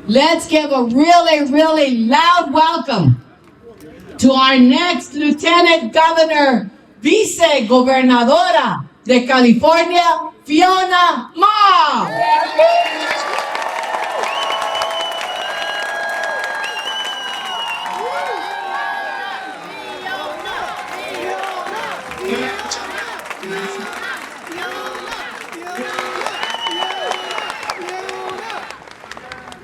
Let's give a really, really loud welcome to our next Lieutenant Governor, Vice Gobernadora de California, Fiona Ma.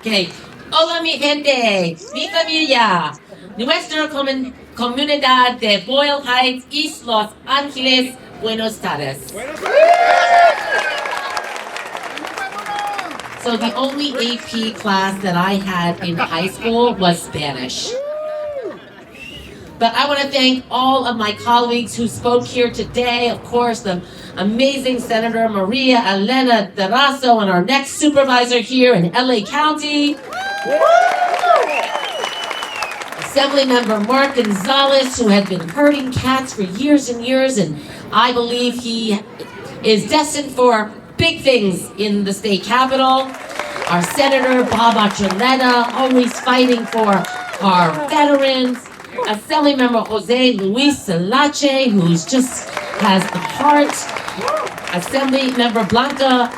Okay. Hola mi gente, mi familia. Nuestra comunidad de Boyle Heights, East Los Angeles, Buenos tardes. So the only AP class that I had in high school was Spanish. But I want to thank all of my colleagues who spoke here today. Of course, the amazing Senator Maria Elena Durazo and our next supervisor here in LA County. Assemblymember Mark Gonzalez, who had been herding cats for years and years, and I believe he is destined for big things in the state capitol. Our Senator Bob Archuleta, always fighting for our veterans. Assemblymember Jose Luis Salache, who's just has the heart. Assemblymember Blanca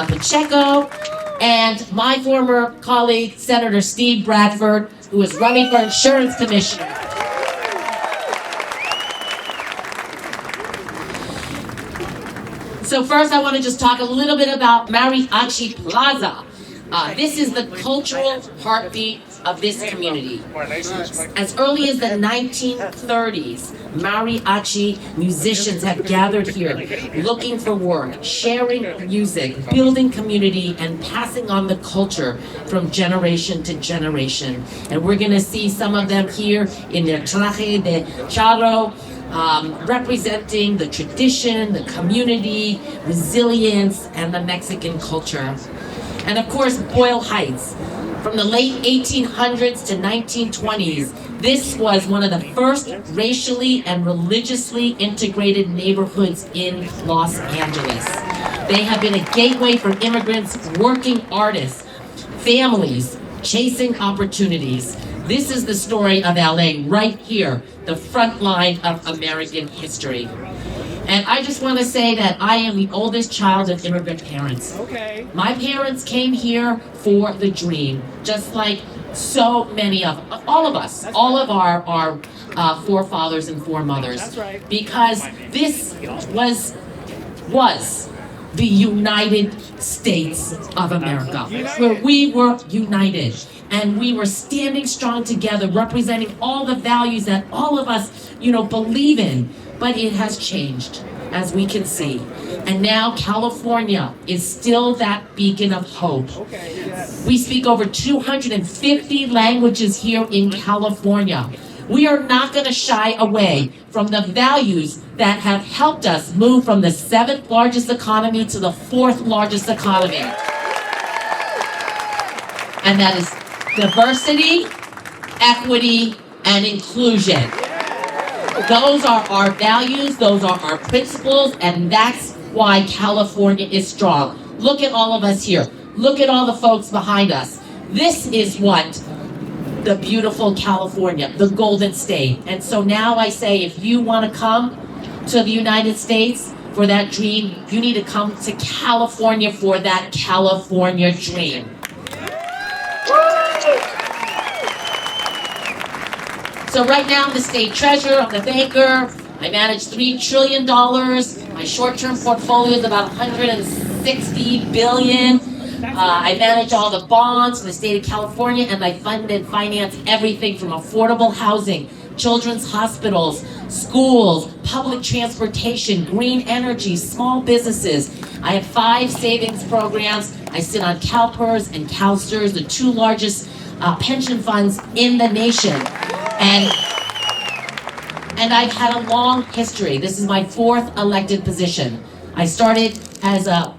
Pacheco, and my former colleague, Senator Steve Bradford, who is running for insurance commissioner. So first, I want to just talk a little bit about Mariachi Plaza. This is the cultural heartbeat of this community. As early as the 1930s, mariachi musicians have gathered here, looking for work, sharing music, building community, and passing on the culture from generation to generation. And we're going to see some of them here in their traje de charro, representing the tradition, the community, resilience, and the Mexican culture. And of course, Boyle Heights. From the late 1800s to 1920s, this was one of the first racially and religiously integrated neighborhoods in Los Angeles. They have been a gateway for immigrants, working artists, families, chasing opportunities. This is the story of LA right here, the front line of American history. And I just want to say that I am the oldest child of immigrant parents. Okay. My parents came here for the dream, just like so many of all of us, all of our forefathers and foremothers. That's right. Because this was the United States of America, where we were united. And we were standing strong together, representing all the values that all of us, believe in. But it has changed, as we can see. And now California is still that beacon of hope. We speak over 250 languages here in California. We are not going to shy away from the values that have helped us move from the 7th largest economy to the 4th largest economy. And that is diversity, equity, and inclusion. Those are our values, those are our principles, and that's why California is strong. Look at all of us here. Look at all the folks behind us. This is what the beautiful California, the Golden State. And so now I say, if you want to come to the United States for that dream, you need to come to California for that California dream. So right now I'm the state treasurer, I'm the banker. I manage $3 trillion. My short-term portfolio is about $160 billion. I manage all the bonds in the state of California, and I fund and finance everything from affordable housing, children's hospitals, schools, public transportation, green energy, small businesses. I have 5 savings programs. I sit on CalPERS and CalSTRS, the 2 largest pension funds in the nation. And I've had a long history. This is my 4th elected position. I started as a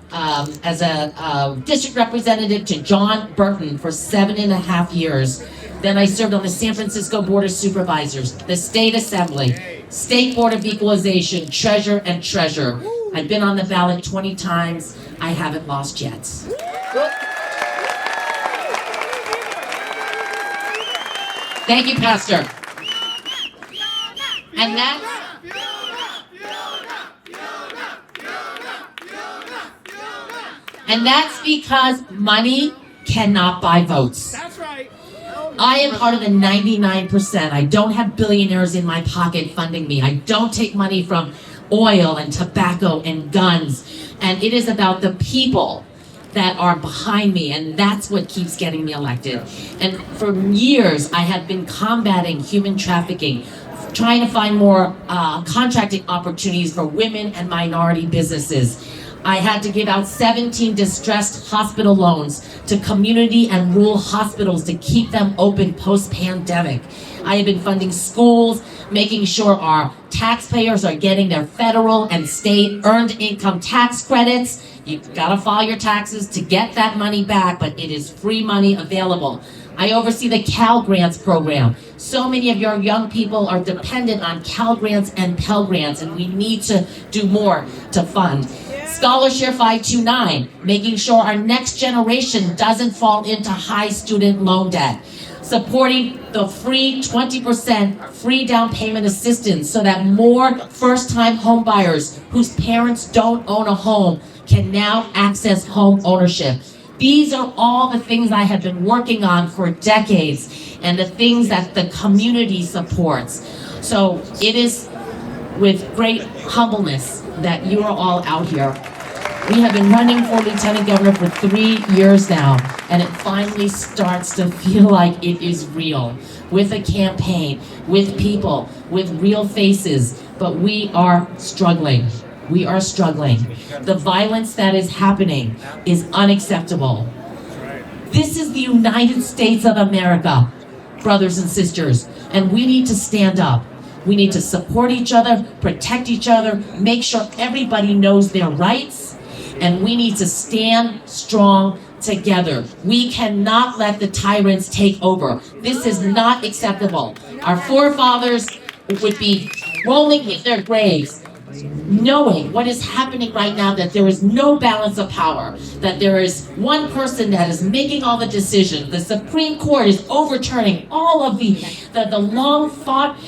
district representative to John Burton for 7.5 years. Then I served on the San Francisco Board of Supervisors, the State Assembly, State Board of Equalization, Treasurer, and Treasurer. I've been on the ballot 20 times. I haven't lost yet. Thank you, Pastor. And that's because money cannot buy votes. That's right. I am part of the 99%. I don't have billionaires in my pocket funding me. I don't take money from oil and tobacco and guns. And it is about the people that are behind me, and that's what keeps getting me elected. And for years, I have been combating human trafficking, trying to find more contracting opportunities for women and minority businesses. I had to give out 17 distressed hospital loans to community and rural hospitals to keep them open post-pandemic. I have been funding schools, making sure our taxpayers are getting their federal and state earned income tax credits. You've got to file your taxes to get that money back, but it is free money available. I oversee the Cal Grants program. So many of your young people are dependent on Cal Grants and Pell Grants, and we need to do more to fund. Scholarship 529, making sure our next generation doesn't fall into high student loan debt. Supporting the free 20% free down payment assistance so that more first-time home buyers whose parents don't own a home can now access home ownership. These are all the things I have been working on for decades and the things that the community supports. So it is with great humbleness that you are all out here. We have been running for Lieutenant Governor for 3 years now, and it finally starts to feel like it is real. With a campaign, with people, with real faces, but we are struggling. We are struggling. The violence that is happening is unacceptable. This is the United States of America, brothers and sisters, and we need to stand up. We need to support each other, protect each other, make sure everybody knows their rights, and we need to stand strong together. We cannot let the tyrants take over. This is not acceptable. Our forefathers would be rolling in their graves, knowing what is happening right now, that there is no balance of power, that there is one person that is making all the decisions. The Supreme Court is overturning all of the long-fought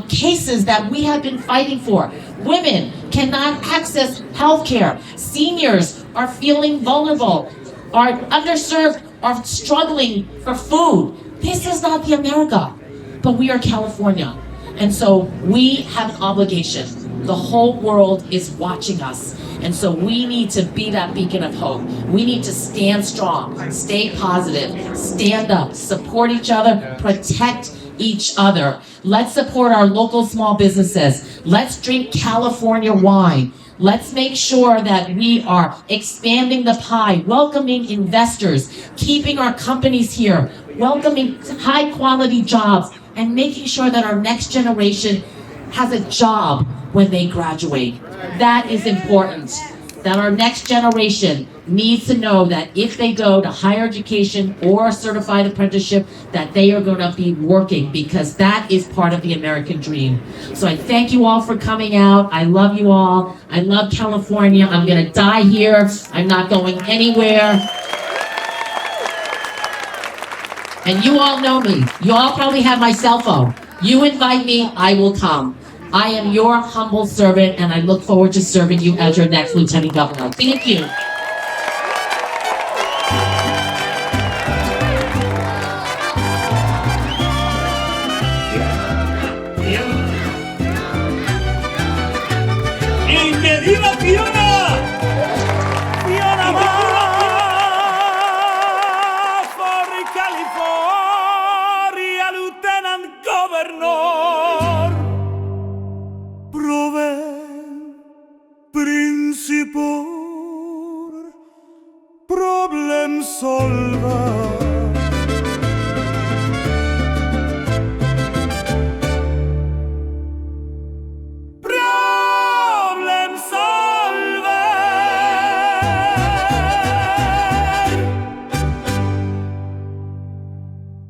cases that we have been fighting for. Women cannot access health care. Seniors are feeling vulnerable. Our underserved are struggling for food. This is not the America, but we are California. And so we have an obligation. The whole world is watching us. And so we need to be that beacon of hope. We need to stand strong, stay positive, stand up, support each other, protect each other. Let's support our local small businesses. Let's drink California wine. Let's make sure that we are expanding the pie, welcoming investors, keeping our companies here, welcoming high quality jobs, and making sure that our next generation has a job when they graduate. That is important. That our next generation needs to know that if they go to higher education or a certified apprenticeship, that they are going to be working, because that is part of the American dream. So I thank you all for coming out. I love you all. I love California. I'm going to die here. I'm not going anywhere. And you all know me. You all probably have my cell phone. You invite me, I will come. I am your humble servant, and I look forward to serving you as your next Lieutenant Governor. Thank you. ¡Y que viva Fiona! ¡Fiona más! For California, Lieutenant Governor. Prove principal problem solver.